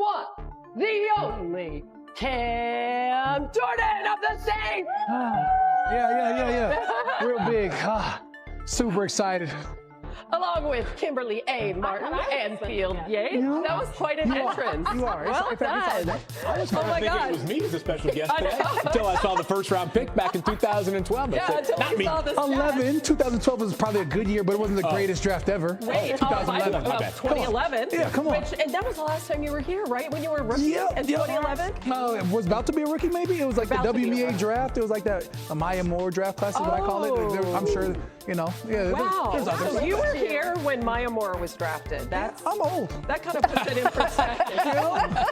one, the only Cam Jordan of the Saints. Yeah. Real big. Super excited. Along with Kimberly A. Martin and Field Yates. That was quite an entrance. You are. Well done. I was kind of thinking it was me as a special guest today until I saw the first round pick back in 2012. Yeah, until we saw this. 2012 was probably a good year, but it wasn't the greatest draft ever. Wait, 2011. 2011. Yeah, come on. And that was the last time you were here, right? When you were a rookie in 2011? It was about to be a rookie, maybe. It was like the WNBA draft. It was like that Maya Moore draft class is what I call it. I'm sure, Yeah. Wow. There's others. So you were here when Maya Moore was drafted. I'm old. That kind of puts it in perspective.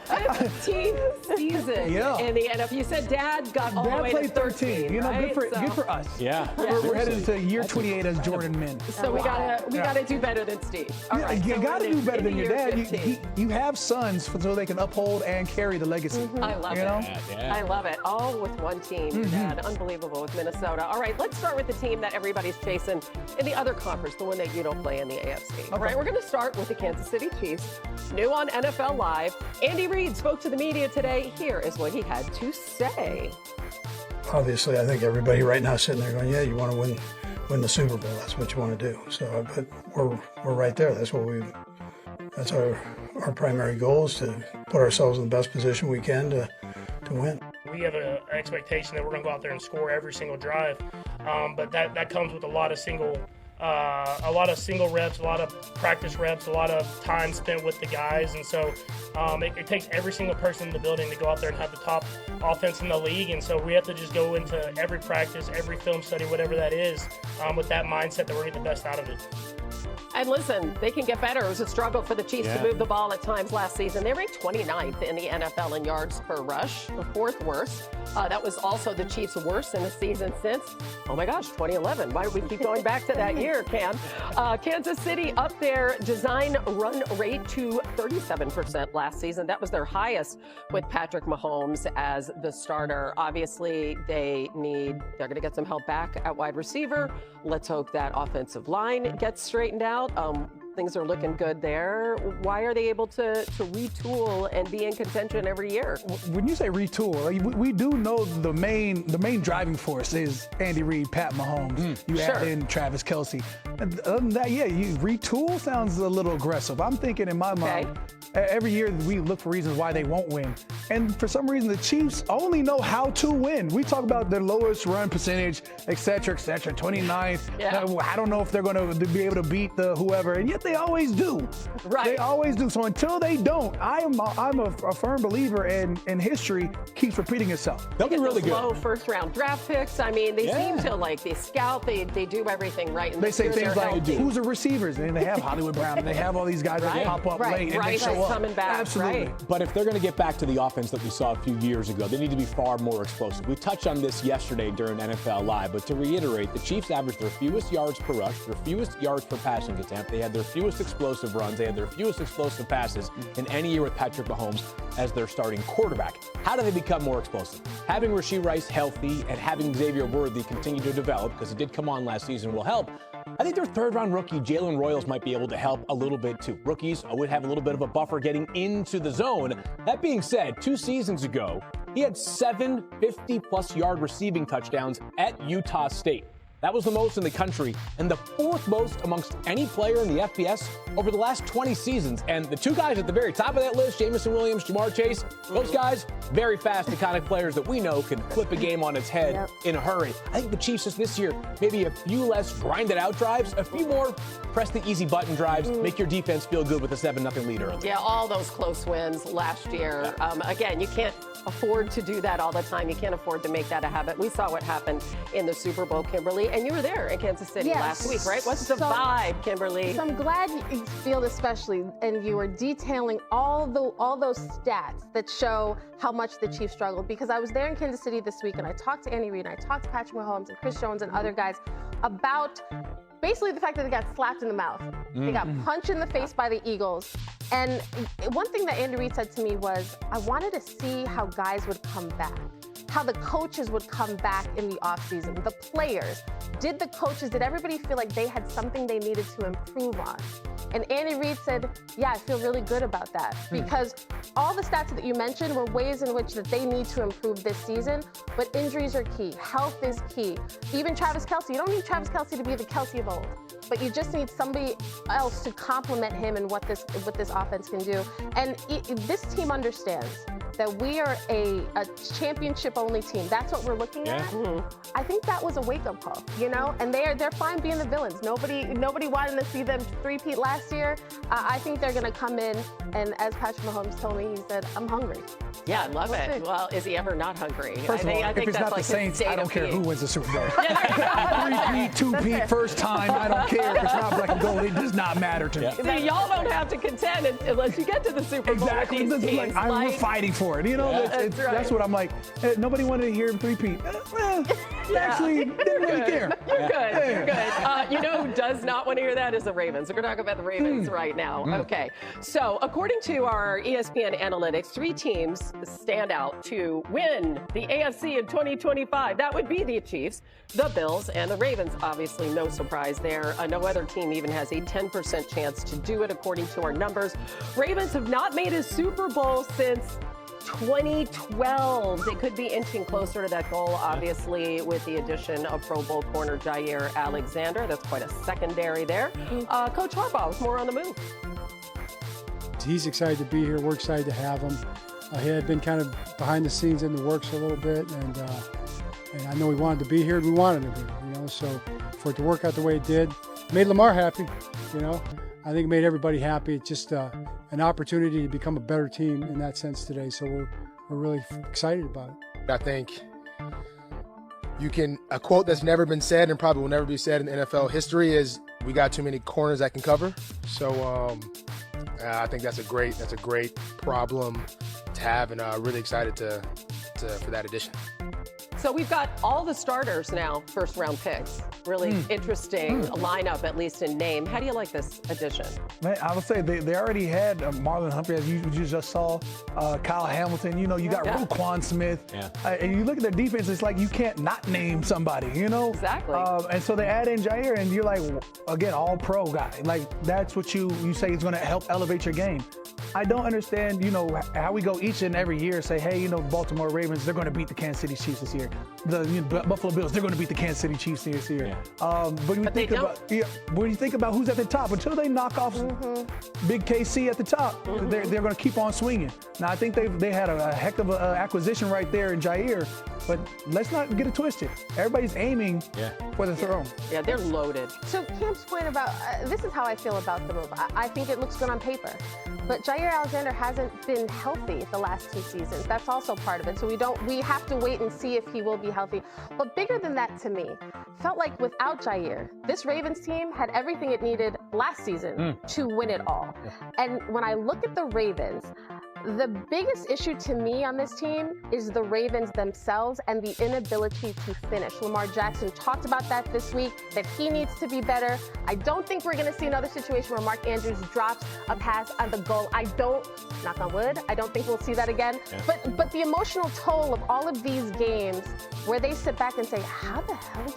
15th season in the NFL. You said Dad got all the way played to 13. Right? Good for us. Yeah. We're headed into year 28 as Jordan men. So we gotta do better than Steve. All right, you so gotta do better than your dad. 15. You have sons so they can uphold and carry the legacy. I love it. Yeah. I love it. All with one team. Dad, unbelievable with Minnesota. All right, let's start with the team that everybody's chasing in the other conference, the one that you don't play in the AFC. All right, we're going to start with the Kansas City Chiefs. New on NFL Live, Andy Reid spoke to the media today. Here is what he had to say. Obviously, I think everybody right now is sitting there going, yeah, you want to win the Super Bowl. That's what you want to do. So, but we're right there. That's our primary goal is to put ourselves in the best position we can to win. We have an expectation that we're going to go out there and score every single drive, but that comes with a lot of single reps, a lot of practice reps, a lot of time spent with the guys, and so it takes every single person in the building to go out there and have the top offense in the league, and so we have to just go into every practice, every film study, whatever that is, with that mindset that we're going to get the best out of it. And listen, they can get better. It was a struggle for the Chiefs to move the ball at times last season. They ranked 29th in the NFL in yards per rush, the fourth worst. That was also the Chiefs' worst in the season since, 2011. Why do we keep going back to that year, Cam? Kansas City up their design run rate to 37% last season. That was their highest with Patrick Mahomes as the starter. Obviously, they're going to get some help back at wide receiver. Let's hope that offensive line gets straightened out. Things are looking good there. Why are they able to retool and be in contention every year? When you say retool, we do know the main driving force is Andy Reid, Pat Mahomes. You add in Travis Kelce. And other than that, you retool sounds a little aggressive. I'm thinking in my mind, every year we look for reasons why they won't win. And for some reason, the Chiefs only know how to win. We talk about their lowest run percentage, et cetera, 29th. I don't know if they're going to be able to beat the whoever, and yet they always do. Right. They always do. So until they don't, I'm a firm believer in history keeps repeating itself. They'll be really good. Low first-round draft picks. I mean, they seem to they scout. They do everything right. And they say things like, who's the receivers? And they have Hollywood Brown, and they have all these guys that pop up late and they show up. Coming back. Absolutely. But if they're going to get back to the offense that we saw a few years ago, they need to be far more explosive. We touched on this yesterday during NFL Live, but to reiterate, the Chiefs averaged their fewest yards per rush, their fewest yards per passing attempt. They had their fewest explosive runs. They had their fewest explosive passes in any year with Patrick Mahomes as their starting quarterback. How do they become more explosive? Having Rashee Rice healthy and having Xavier Worthy continue to develop, because he did come on last season, will help. I think their third-round rookie, Jalen Royals, might be able to help a little bit, too. Rookies would have a little bit of a buffer getting into the zone. That being said, 2 seasons ago, he had 7 50-plus yard receiving touchdowns at Utah State. That was the most in the country and the 4th most amongst any player in the FBS over the last 20 seasons. And the 2 guys at the very top of that list, Jamison Williams, Jamar Chase, those guys, very fast, the kind of players that we know can flip a game on its head in a hurry. I think the Chiefs just this year, maybe a few less grinded out drives, a few more press the easy button drives, make your defense feel good with a 7-0 lead early. Yeah, all those close wins last year. Again, you can't afford to do that all the time. You can't afford to make that a habit. We saw what happened in the Super Bowl, Kimberly, and you were there in Kansas City last week, right? What's the vibe, Kimberly? So I'm glad you feel especially, and you were detailing all those stats that show how much the Chiefs struggled, because I was there in Kansas City this week and I talked to Andy Reid and I talked to Patrick Mahomes and Chris Jones and other guys about basically the fact that they got slapped in the mouth. They got punched in the face by the Eagles. And one thing that Andy Reid said to me was, I wanted to see how guys would come back, how the coaches would come back in the offseason, the players. Did everybody feel like they had something they needed to improve on? And Andy Reid said, yeah, I feel really good about that because all the stats that you mentioned were ways in which that they need to improve this season, but injuries are key. Health is key. Even Travis Kelce, you don't need Travis Kelce to be the Kelce of old, but you just need somebody else to complement him and what this offense can do. And this team understands that we are a championship-only team. That's what we're looking at. I think that was a wake-up call, you know. And they're fine being the villains. Nobody wanted to see them three-peat last year. I think they're going to come in, and as Patrick Mahomes told me, he said, "I'm hungry." Yeah, I love it. Well, is he ever not hungry? First of all, I think if it's that's not like the Saints, I don't care who wins the Super Bowl. 3-peat, 2-peat, first time, I don't care. If it's not black and gold, it does not matter to me. See, y'all don't have to contend unless you get to the Super Bowl. Exactly. With these teams. We're fighting for it. You know, that's what I'm like. Nobody wanted to hear him 3-peat. Actually, didn't really care. You're good. You're good. You know who does not want to hear that is the Ravens. We're going to talk about the Ravens right now. Okay. So, according to our ESPN analytics, 3 teams stand out to win the AFC in 2025. That would be the Chiefs, the Bills, and the Ravens. Obviously, no surprise there. No other team even has a 10% chance to do it, according to our numbers. Ravens have not made a Super Bowl since 2012. They could be inching closer to that goal, obviously, with the addition of Pro Bowl corner Jair Alexander. That's quite a secondary there. Coach Harbaugh was more on the move. He's excited to be here. We're excited to have him. He had been kind of behind the scenes in the works a little bit, and I know he wanted to be here, and we wanted him here, you know. So for it to work out the way it did, made Lamar happy, you know. I think it made everybody happy. It's just an opportunity to become a better team in that sense today. So we're really excited about it. I think a quote that's never been said and probably will never be said in NFL history is, "We got too many corners that can cover." So I think that's a great problem to have, and really excited for that addition. So we've got all the starters now, first-round picks. Really interesting lineup, at least in name. How do you like this addition? Man, I would say they already had Marlon Humphrey, as you just saw, Kyle Hamilton. You know, you got Roquan Smith. And you look at their defense, it's like you can't not name somebody, you know? Exactly. And so they add in Jair, and you're like, again, all-pro guy. Like, that's what you say is going to help elevate your game. I don't understand, you know, how we go each and every year and say, hey, you know, Baltimore Ravens, they're going to beat the Kansas City Chiefs this year. The Buffalo Bills, they're going to beat the Kansas City Chiefs this year. But when you think about who's at the top, until they knock off Big KC at the top, they're going to keep on swinging. Now, I think they had a heck of an acquisition right there in Jair, but let's not get it twisted. Everybody's aiming for the throne. Yeah, they're loaded. So Camp's point about, this is how I feel about the move. I think it looks good on paper. But Jair Alexander hasn't been healthy the last 2 seasons. That's also part of it. So we have to wait and see if he will be healthy. But bigger than that to me, felt like without Jair, this Ravens team had everything it needed last season to win it all. And when I look at the Ravens, the biggest issue to me on this team is the Ravens themselves and the inability to finish. Lamar Jackson talked about that this week, that he needs to be better. I don't think we're going to see another situation where Mark Andrews drops a pass on the goal. I don't, knock on wood, I don't think we'll see that again. But the emotional toll of all of these games where they sit back and say, how the hell